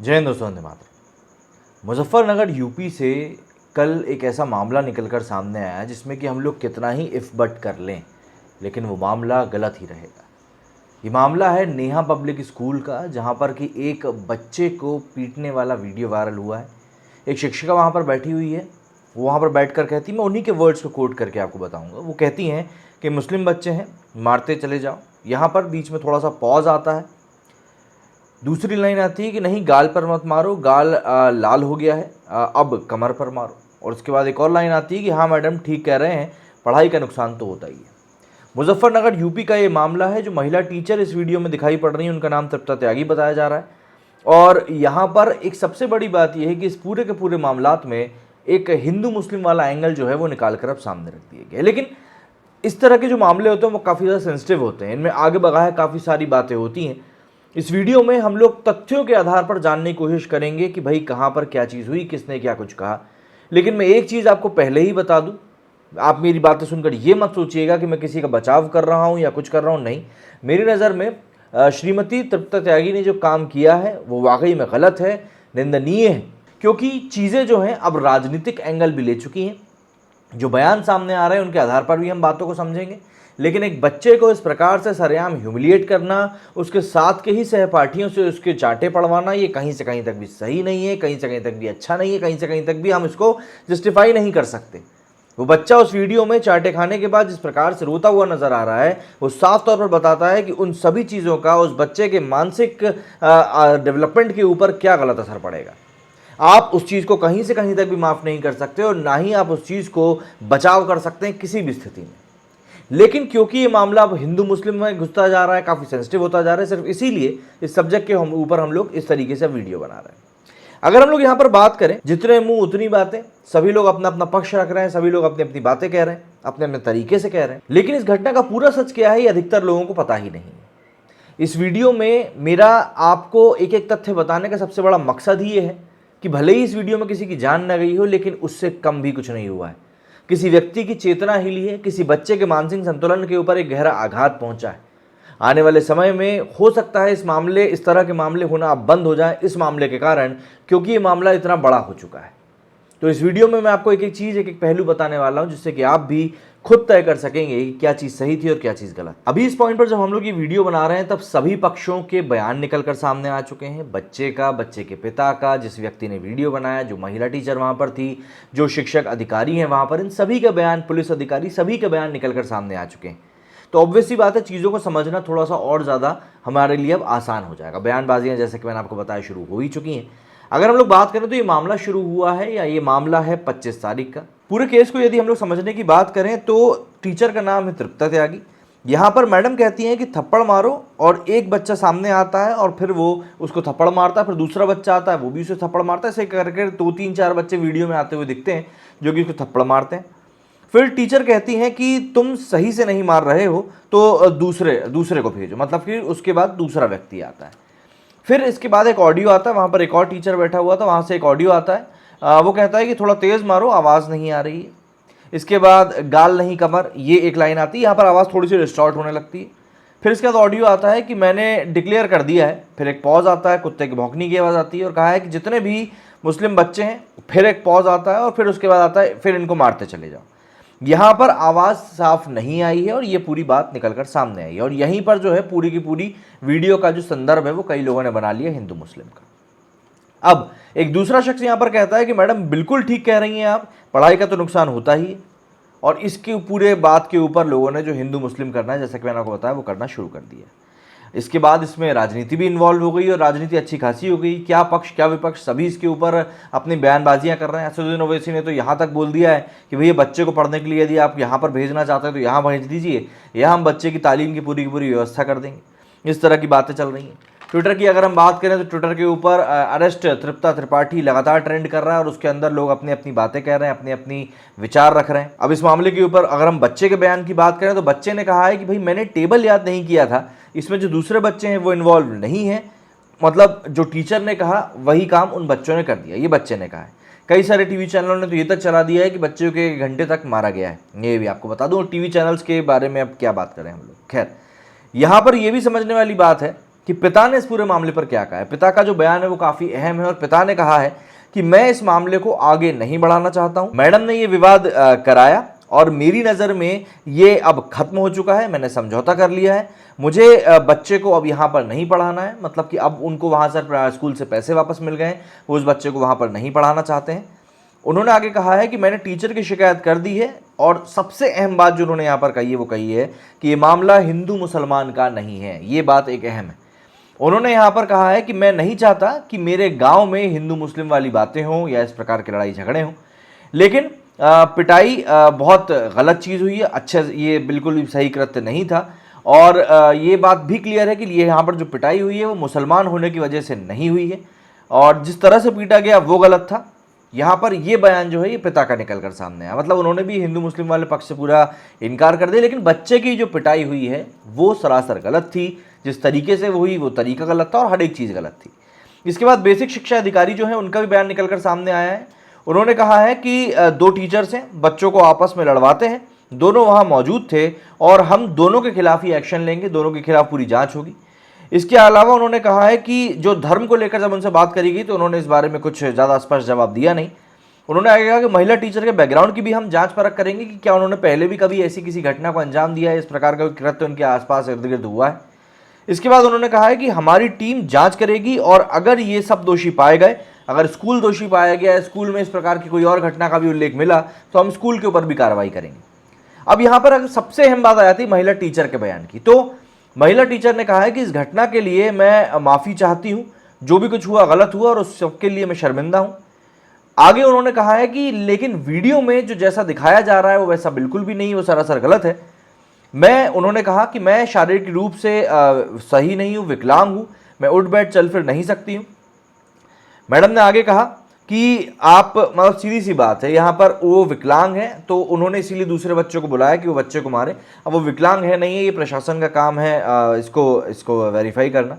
जय हिंद दोस्तों, वंदे मातरम। मुजफ्फरनगर यूपी से कल एक ऐसा मामला निकलकर सामने आया जिसमें कि हम लोग कितना ही इफ़ बट कर लें लेकिन वो मामला गलत ही रहेगा। ये मामला है नेहा पब्लिक स्कूल का, जहाँ पर कि एक बच्चे को पीटने वाला वीडियो वायरल हुआ है। एक शिक्षिका वहाँ पर बैठी हुई है, वो वहाँ पर बैठकर कहती, मैं उन्हीं के वर्ड्स को कोट करके आपको बताऊँगा। वो कहती हैं कि मुस्लिम बच्चे हैं, मारते चले जाओ। यहाँ पर बीच में थोड़ा सा पॉज आता है। दूसरी लाइन आती है कि नहीं, गाल पर मत मारो, गाल लाल हो गया है, अब कमर पर मारो। और उसके बाद एक और लाइन आती है कि हाँ मैडम ठीक कह रहे हैं, पढ़ाई का नुकसान तो होता ही है। मुजफ्फरनगर यूपी का ये मामला है। जो महिला टीचर इस वीडियो में दिखाई पड़ रही है उनका नाम तृप्ता त्यागी बताया जा रहा है। और यहाँ पर एक सबसे बड़ी बात यह है कि इस पूरे के पूरे मामलात में एक हिंदू मुस्लिम वाला एंगल जो है वो निकाल कर अब सामने रख दिया गया। लेकिन इस तरह के जो मामले होते हैं वो काफ़ी ज़्यादा सेंसिटिव होते हैं, इनमें आगे बगाहे काफ़ी सारी बातें होती हैं। इस वीडियो में हम लोग तथ्यों के आधार पर जानने की कोशिश करेंगे कि भाई कहाँ पर क्या चीज़ हुई, किसने क्या कुछ कहा। लेकिन मैं एक चीज़ आपको पहले ही बता दूं, आप मेरी बातें सुनकर ये मत सोचिएगा कि मैं किसी का बचाव कर रहा हूँ या कुछ कर रहा हूँ। नहीं, मेरी नज़र में श्रीमती तृप्ता त्यागी ने जो काम किया है वो वाकई में गलत है, निंदनीय है। क्योंकि चीज़ें जो हैं अब राजनीतिक एंगल भी ले चुकी हैं। जो बयान सामने आ रहे हैं उनके आधार पर भी हम बातों को समझेंगे। लेकिन एक बच्चे को इस प्रकार से सरेआम ह्यूमिलिएट करना, उसके साथ के ही सहपाठियों से उसके चांटे पड़वाना, ये कहीं से कहीं तक भी सही नहीं है, कहीं से कहीं तक भी अच्छा नहीं है, कहीं से कहीं तक भी हम इसको जस्टिफाई नहीं कर सकते। वो बच्चा उस वीडियो में चांटे खाने के बाद जिस प्रकार से रोता हुआ नजर आ रहा है, वो साफ तौर पर बताता है कि उन सभी चीज़ों का उस बच्चे के मानसिक डेवलपमेंट के ऊपर क्या गलत असर पड़ेगा। आप उस चीज़ को कहीं से कहीं तक भी माफ़ नहीं कर सकते और ना ही आप उस चीज़ को बचाव कर सकते हैं किसी भी स्थिति में। लेकिन क्योंकि ये मामला अब हिंदू मुस्लिम में घुसता जा रहा है, काफ़ी सेंसिटिव होता जा रहा है, सिर्फ इसीलिए इस सब्जेक्ट के ऊपर हम लोग इस तरीके से वीडियो बना रहे हैं। अगर हम लोग यहाँ पर बात करें, जितने मुंह उतनी बातें, सभी लोग अपना अपना पक्ष रख रहे हैं, सभी लोग अपनी अपनी बातें कह रहे हैं, अपने अपने तरीके से कह रहे हैं। लेकिन इस घटना का पूरा सच क्या है ये अधिकतर लोगों को पता ही नहीं है। इस वीडियो में मेरा आपको एक एक तथ्य बताने का सबसे बड़ा मकसद ये है कि भले ही इस वीडियो में किसी की जान न गई हो, लेकिन उससे कम भी कुछ नहीं हुआ है। किसी व्यक्ति की चेतना हिली है, किसी बच्चे के मानसिक संतुलन के ऊपर एक गहरा आघात पहुंचा है। आने वाले समय में हो सकता है इस तरह के मामले होना अब बंद हो जाए इस मामले के कारण, क्योंकि ये मामला इतना बड़ा हो चुका है। तो इस वीडियो में मैं आपको एक एक चीज़, एक एक पहलू बताने वाला हूं, जिससे कि आप भी खुद तय कर सकेंगे कि क्या चीज़ सही थी और क्या चीज़ गलत। अभी इस पॉइंट पर जब हम लोग ये वीडियो बना रहे हैं तब सभी पक्षों के बयान निकल कर सामने आ चुके हैं। बच्चे का, बच्चे के पिता का, जिस व्यक्ति ने वीडियो बनाया, जो महिला टीचर वहाँ पर थी, जो शिक्षक अधिकारी हैं वहाँ पर, इन सभी का बयान, पुलिस अधिकारी, सभी के बयान निकल कर सामने आ चुके हैं। तो ऑब्वियसली बात है, चीज़ों को समझना थोड़ा सा और ज़्यादा हमारे लिए अब आसान हो जाएगा। बयानबाजियाँ जैसे कि मैंने आपको बताया शुरू हो ही चुकी हैं। अगर हम लोग बात करें तो ये मामला शुरू हुआ है या ये मामला है 25 तारीख का। पूरे केस को यदि हम लोग समझने की बात करें तो टीचर का नाम है तृप्ता त्यागी। यहाँ पर मैडम कहती हैं कि थप्पड़ मारो, और एक बच्चा सामने आता है और फिर वो उसको थप्पड़ मारता है, फिर दूसरा बच्चा आता है वो भी उसे थप्पड़ मारता है। ऐसे करके 2-3-4 बच्चे वीडियो में आते हुए दिखते हैं जो कि उसको थप्पड़ मारते हैं। फिर टीचर कहती हैं कि तुम सही से नहीं मार रहे हो तो दूसरे को भेजो, मतलब कि उसके बाद दूसरा व्यक्ति आता है। फिर इसके बाद एक ऑडियो आता है, वहाँ पर एक और टीचर बैठा हुआ था, वहाँ से एक ऑडियो आता है, वो कहता है कि थोड़ा तेज़ मारो, आवाज़ नहीं आ रही है। इसके बाद गाल नहीं कमर, ये एक लाइन आती है, यहाँ पर आवाज़ थोड़ी सी डिस्टॉर्ट होने लगती है। फिर इसके बाद ऑडियो आता है कि मैंने डिक्लेयर कर दिया है। फिर एक पॉज आता है, कुत्ते की भौंकने की आवाज़ आती है और कहा है कि जितने भी मुस्लिम बच्चे हैं। फिर एक पॉज आता है और फिर उसके बाद आता है फिर इनको मारते चले जाओ। यहाँ पर आवाज़ साफ नहीं आई है और ये पूरी बात निकलकर सामने आई है। और यहीं पर जो है पूरी की पूरी वीडियो का जो संदर्भ है वो कई लोगों ने बना लिया हिंदू मुस्लिम का। अब एक दूसरा शख्स यहाँ पर कहता है कि मैडम बिल्कुल ठीक कह रही हैं आप, पढ़ाई का तो नुकसान होता ही है। और इसके पूरे बात के ऊपर लोगों ने जो हिंदू मुस्लिम करना है, जैसा कि मैंने आपको बताया, वो करना शुरू कर दिया। इसके बाद इसमें राजनीति भी इन्वॉल्व हो गई और राजनीति अच्छी खासी हो गई। क्या पक्ष क्या विपक्ष सभी इसके ऊपर अपनी बयानबाजियां कर रहे हैं। असदुद्दीन ओवैसी ने तो यहाँ तक बोल दिया है कि भैया बच्चे को पढ़ने के लिए यदि आप यहाँ पर भेजना चाहते हैं तो यहाँ भेज दीजिए, यहाँ हम बच्चे की तालीम की पूरी व्यवस्था कर देंगे। इस तरह की बातें चल रही हैं। ट्विटर की अगर हम बात करें तो ट्विटर के ऊपर अरेस्ट तृप्ता त्रिपाठी लगातार ट्रेंड कर रहा है और उसके अंदर लोग अपनी अपनी बातें कह रहे हैं, अपनी अपनी विचार रख रहे हैं। अब इस मामले के ऊपर अगर हम बच्चे के बयान की बात करें तो बच्चे ने कहा है कि भाई मैंने टेबल याद नहीं किया था, इसमें जो दूसरे बच्चे हैं वो इन्वॉल्व नहीं है, मतलब जो टीचर ने कहा वही काम उन बच्चों ने कर दिया, ये बच्चे ने कहा है। कई सारे टीवी चैनलों ने तो ये तक चला दिया है कि बच्चों के 1 घंटे तक मारा गया है। ये भी आपको बता दूं, टीवी चैनल्स के बारे में अब क्या बात करें हम लोग। खैर, यहाँ पर यह भी समझने वाली बात है कि पिता ने इस पूरे मामले पर क्या कहा है। पिता का जो बयान है वो काफ़ी अहम है और पिता ने कहा है कि मैं इस मामले को आगे नहीं बढ़ाना चाहता हूं। मैडम ने ये विवाद कराया और मेरी नज़र में ये अब खत्म हो चुका है, मैंने समझौता कर लिया है, मुझे बच्चे को अब यहाँ पर नहीं पढ़ाना है। मतलब कि अब उनको वहाँ से स्कूल से पैसे वापस मिल गए हैं, वो उस बच्चे को वहाँ पर नहीं पढ़ाना चाहते हैं। उन्होंने आगे कहा है कि मैंने टीचर की शिकायत कर दी है और सबसे अहम बात जो उन्होंने यहाँ पर कही है वो कही है कि ये मामला हिंदू मुसलमान का नहीं है। ये बात एक अहम है। उन्होंने यहाँ पर कहा है कि मैं नहीं चाहता कि मेरे गांव में हिंदू मुस्लिम वाली बातें हों या इस प्रकार के लड़ाई झगड़े हों, लेकिन पिटाई बहुत गलत चीज़ हुई है। अच्छा, ये बिल्कुल भी सही कृत्य नहीं था और ये बात भी क्लियर है कि ये यहाँ पर जो पिटाई हुई है वो मुसलमान होने की वजह से नहीं हुई है और जिस तरह से पीटा गया वो गलत था। यहाँ पर ये बयान जो है ये पिता का निकल कर सामने आया। मतलब उन्होंने भी हिंदू मुस्लिम वाले पक्ष से पूरा इनकार कर दिया, लेकिन बच्चे की जो पिटाई हुई है वो सरासर गलत थी। जिस तरीके से वो हुई वो तरीका गलत था और हर एक चीज़ गलत थी। इसके बाद बेसिक शिक्षा अधिकारी जो है उनका भी बयान निकल कर सामने आया है। उन्होंने कहा है कि 2 टीचर्स हैं, बच्चों को आपस में लड़वाते हैं, दोनों वहाँ मौजूद थे और हम दोनों के खिलाफ ही एक्शन लेंगे, दोनों के खिलाफ पूरी जाँच होगी। इसके अलावा उन्होंने कहा है कि जो धर्म को लेकर जब उनसे बात करी गई तो उन्होंने इस बारे में कुछ ज़्यादा स्पष्ट जवाब दिया नहीं। उन्होंने आगे कहा कि महिला टीचर के बैकग्राउंड की भी हम जांच परख करेंगे कि क्या उन्होंने पहले भी कभी ऐसी किसी घटना को अंजाम दिया है, इस प्रकार का कृत्य उनके आसपास इर्द गिर्द हुआ है। इसके बाद उन्होंने कहा है कि हमारी टीम जांच करेगी और अगर ये सब दोषी पाए गए, अगर स्कूल दोषी पाया गया, स्कूल में इस प्रकार की कोई और घटना का भी उल्लेख मिला तो हम स्कूल के ऊपर भी कार्रवाई करेंगे। अब यहाँ पर अगर सबसे अहम बात आ जाती है महिला टीचर के बयान की, तो महिला टीचर ने कहा है कि इस घटना के लिए मैं माफ़ी चाहती हूँ, जो भी कुछ हुआ गलत हुआ और उस सबके लिए मैं शर्मिंदा हूँ। आगे उन्होंने कहा है कि लेकिन वीडियो में जो जैसा दिखाया जा रहा है वो वैसा बिल्कुल भी नहीं, वो सरासर गलत है। उन्होंने कहा कि मैं शारीरिक रूप से सही नहीं हूँ, विकलांग हूँ, मैं उठ बैठ चल फिर नहीं सकती हूँ। मैडम ने आगे कहा कि आप मतलब सीधी सी बात है, यहाँ पर वो विकलांग है तो उन्होंने इसीलिए दूसरे बच्चों को बुलाया कि वो बच्चे को मारे। अब वो विकलांग है नहीं है, ये प्रशासन का काम है इसको वेरीफाई करना।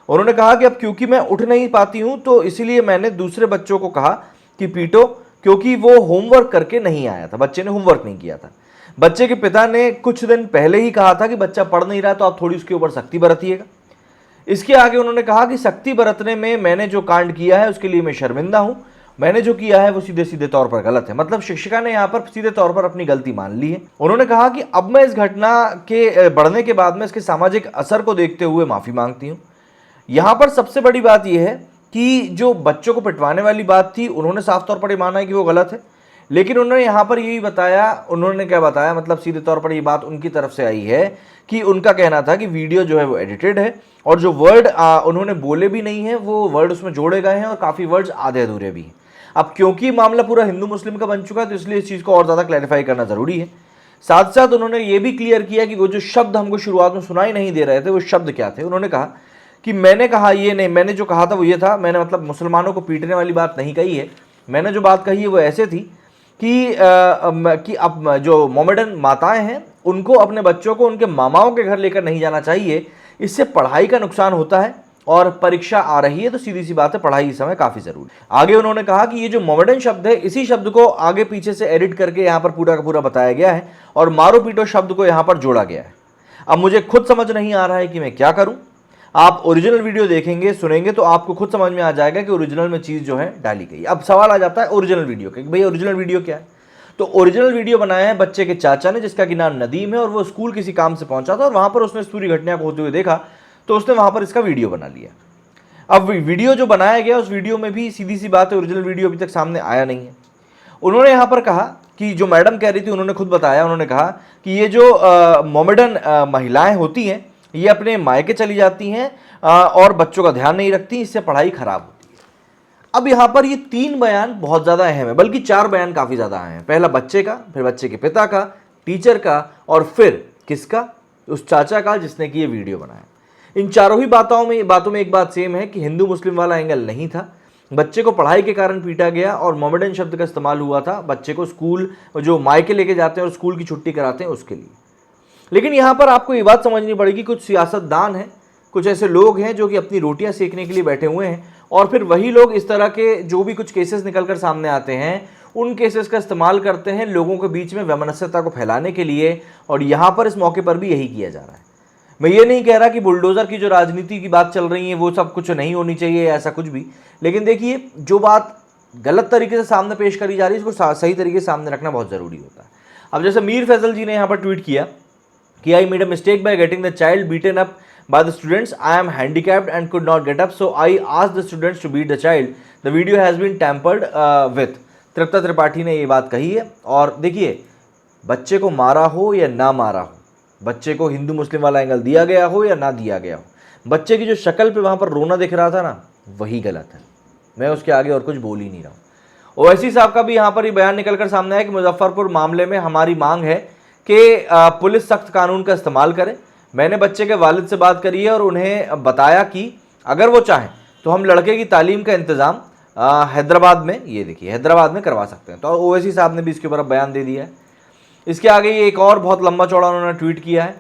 उन्होंने कहा कि अब क्योंकि मैं उठ नहीं पाती हूँ तो इसीलिए मैंने दूसरे बच्चों को कहा कि पीटो, क्योंकि वो होमवर्क करके नहीं आया था, बच्चे ने होमवर्क नहीं किया था। बच्चे के पिता ने कुछ दिन पहले ही कहा था कि बच्चा पढ़ नहीं रहा तो आप थोड़ी उसके ऊपर सख्ती बरतिएगा। इसके आगे उन्होंने कहा कि सख्ती बरतने में मैंने जो कांड किया है उसके लिए मैं शर्मिंदा हूं, मैंने जो किया है वो सीधे सीधे तौर पर गलत है। मतलब शिक्षिका ने यहाँ पर सीधे तौर पर अपनी गलती मान ली है। उन्होंने कहा कि अब मैं इस घटना के बढ़ने के बाद में इसके सामाजिक असर को देखते हुए माफ़ी मांगती हूँ। यहाँ पर सबसे बड़ी बात यह है कि जो बच्चों को पिटवाने वाली बात थी उन्होंने साफ तौर पर ये माना है कि वो गलत है, लेकिन उन्होंने यहाँ पर यही बताया, उन्होंने क्या बताया, मतलब सीधे तौर पर ये बात उनकी तरफ से आई है कि उनका कहना था कि वीडियो जो है वो एडिटेड है और जो वर्ड उन्होंने बोले भी नहीं है वो वर्ड उसमें जोड़े गए हैं और काफ़ी वर्ड्स आधे अधूरे भी हैं। अब क्योंकि मामला पूरा हिंदू मुस्लिम का बन चुका है तो इसलिए इस चीज़ को और ज़्यादा क्लैरिफाई करना ज़रूरी है। साथ साथ उन्होंने ये भी क्लियर किया कि वो जो शब्द हमको शुरुआत में सुनाई नहीं दे रहे थे वो शब्द क्या थे। उन्होंने कहा कि मैंने कहा ये नहीं, मैंने जो कहा था वो ये था, मैंने मतलब मुसलमानों को पीटने वाली बात नहीं कही है। मैंने जो बात कही है वो ऐसे थी कि अब जो मोमेडन माताएं हैं उनको अपने बच्चों को उनके मामाओं के घर लेकर नहीं जाना चाहिए, इससे पढ़ाई का नुकसान होता है और परीक्षा आ रही है तो सीधी सी बात है पढ़ाई इस समय काफ़ी ज़रूरी है। आगे उन्होंने कहा कि ये जो मोमेडन शब्द है इसी शब्द को आगे पीछे से एडिट करके यहाँ पर पूरा का पूरा बताया गया है और मारो पीटो शब्द को यहाँ पर जोड़ा गया है। अब मुझे खुद समझ नहीं आ रहा है कि मैं क्या करूँ। आप ओरिजिनल वीडियो देखेंगे सुनेंगे तो आपको खुद समझ में आ जाएगा कि ओरिजिनल में चीज़ जो है डाली गई। अब सवाल आ जाता है ओरिजिनल वीडियो का, भाई ओरिजिनल वीडियो क्या है। तो ओरिजिनल वीडियो बनाया है बच्चे के चाचा ने जिसका कि नाम नदीम है और वो स्कूल किसी काम से पहुंचा था और वहाँ पर उसने इस पूरी घटना को होते हुए देखा तो उसने वहाँ पर इसका वीडियो बना लिया। अब वीडियो जो बनाया गया उस वीडियो में भी सीधी सी बात है ओरिजिनल वीडियो अभी तक सामने आया नहीं है। उन्होंने यहाँ पर कहा कि जो मैडम कह रही थी उन्होंने खुद बताया, उन्होंने कहा कि ये जो मोमेडन महिलाएं होती हैं ये अपने मायके चली जाती हैं और बच्चों का ध्यान नहीं रखती, इससे पढ़ाई खराब होती है। अब यहाँ पर ये 3 बयान बहुत ज़्यादा अहम है, बल्कि 4 बयान काफ़ी ज़्यादा अहम है। पहला बच्चे का, फिर बच्चे के पिता का, टीचर का और फिर किसका, उस चाचा का जिसने कि ये वीडियो बनाया। इन चारों ही बातों में एक बात सेम है कि हिंदू मुस्लिम वाला एंगल नहीं था, बच्चे को पढ़ाई के कारण पीटा गया और मोमेडन शब्द का इस्तेमाल हुआ था बच्चे को स्कूल जो मायके लेके जाते हैं और स्कूल की छुट्टी कराते हैं उसके लिए। लेकिन यहाँ पर आपको ये बात समझनी पड़ेगी, कुछ सियासतदान हैं, कुछ ऐसे लोग हैं जो कि अपनी रोटियां सेकने के लिए बैठे हुए हैं और फिर वही लोग इस तरह के जो भी कुछ केसेस निकल कर सामने आते हैं उन केसेस का इस्तेमाल करते हैं लोगों के बीच में वैमनस्यता को फैलाने के लिए और यहाँ पर इस मौके पर भी यही किया जा रहा है। मैं ये नहीं कह रहा कि बुलडोज़र की जो राजनीति की बात चल रही है वो सब कुछ नहीं होनी चाहिए, ऐसा कुछ भी, लेकिन देखिए जो बात गलत तरीके से सामने पेश करी जा रही है उसको सही तरीके से सामने रखना बहुत ज़रूरी होता है। अब जैसे मीर फैसल जी ने यहाँ पर ट्वीट किया कि I made a mistake by getting the child beaten up by the students, I am handicapped and could not get up, so I asked the students to beat the child, the video has been tampered with. Tripta Tripathi ने ये बात कही है। और देखिए, बच्चे को मारा हो या ना मारा हो, बच्चे को हिंदू मुस्लिम वाला एंगल दिया गया हो या ना दिया गया हो, बच्चे की जो शक्ल पे वहाँ पर रोना दिख रहा था ना, वही गलत है। मैं उसके आगे और कुछ बोल ही नहीं रहा हूँ। ओवैसी साहब का भी यहाँ पर ये बयान निकल कर सामने आया कि मुजफ्फरपुर मामले में हमारी मांग है कि पुलिस सख्त कानून का इस्तेमाल करे। मैंने बच्चे के वालिद से बात करी है और उन्हें बताया कि अगर वो चाहें तो हम लड़के की तालीम का इंतज़ाम हैदराबाद में, ये देखिए हैदराबाद में करवा सकते हैं। तो ओवैसी साहब ने भी इसके ऊपर बयान दे दिया है। इसके आगे ये एक और बहुत लंबा चौड़ा उन्होंने ट्वीट किया है।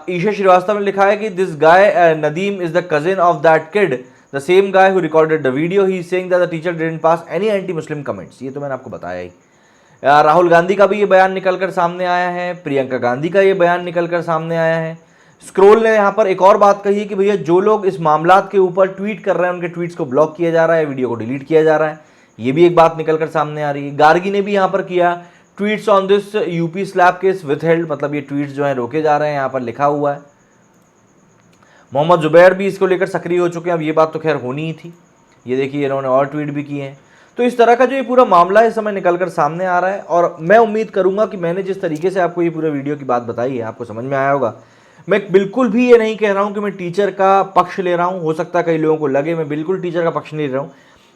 ईशा श्रीवास्तव ने लिखा है कि this guy Nadeem is the cousin of that kid, the same guy who recorded the video, he is saying that the teacher didn't pass any anti Muslim comments. ये तो मैंने आपको बताया ही। राहुल गांधी का भी ये बयान निकलकर सामने आया है, प्रियंका गांधी का ये बयान निकलकर सामने आया है। स्क्रोल ने यहाँ पर एक और बात कही है कि भैया जो लोग इस मामलात के ऊपर ट्वीट कर रहे हैं उनके ट्वीट्स को ब्लॉक किया जा रहा है, वीडियो को डिलीट किया जा रहा है। ये भी एक बात निकलकर सामने आ रही है। गार्गी ने भी यहाँ पर किया, tweets on this UP slap case withheld, मतलब ये ट्वीट्स जो हैं रोके जा रहे हैं, यहाँ पर लिखा हुआ है। मोहम्मद जुबैर भी इसको लेकर सक्रिय हो चुके हैं। अब ये बात तो खैर होनी ही थी। ये देखिए इन्होंने और ट्वीट भी किए हैं। तो इस तरह का जो ये पूरा मामला है इस समय निकलकर सामने आ रहा है और मैं उम्मीद करूंगा कि मैंने जिस तरीके से आपको ये पूरे वीडियो की बात बताई है आपको समझ में आया होगा। मैं बिल्कुल भी ये नहीं कह रहा हूँ कि मैं टीचर का पक्ष ले रहा हूँ, हो सकता है कई लोगों को लगे मैं बिल्कुल टीचर का पक्ष नहीं ले रहा हूँ,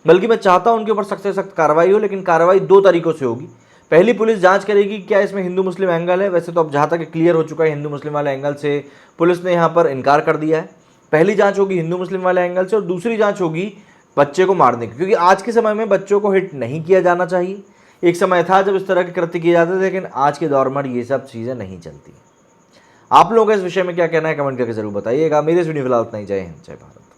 बल्कि मैं चाहता हूँ उनके ऊपर सख्त से सख्त कार्रवाई हो, लेकिन कार्रवाई दो तरीक़ों से होगी। पहली, पुलिस जांच करेगी क्या इसमें हिंदू मुस्लिम एंगल है। वैसे तो अब जहाँ तक क्लियर हो चुका है हिंदू मुस्लिम वाले एंगल से पुलिस ने यहाँ पर इनकार कर दिया है। पहली जांच होगी हिंदू मुस्लिम वाले एंगल से और दूसरी जांच होगी बच्चे को मारने की, क्योंकि आज के समय में बच्चों को हिट नहीं किया जाना चाहिए। एक समय था जब इस तरह के कृत्य किए जाते थे, लेकिन आज के दौर में ये सब चीज़ें नहीं चलती। आप लोगों का इस विषय में क्या कहना है कमेंट करके जरूर बताइएगा। मेरे इस वीडियो फिलहाल इतना ही। जय हिंद, जय भारत।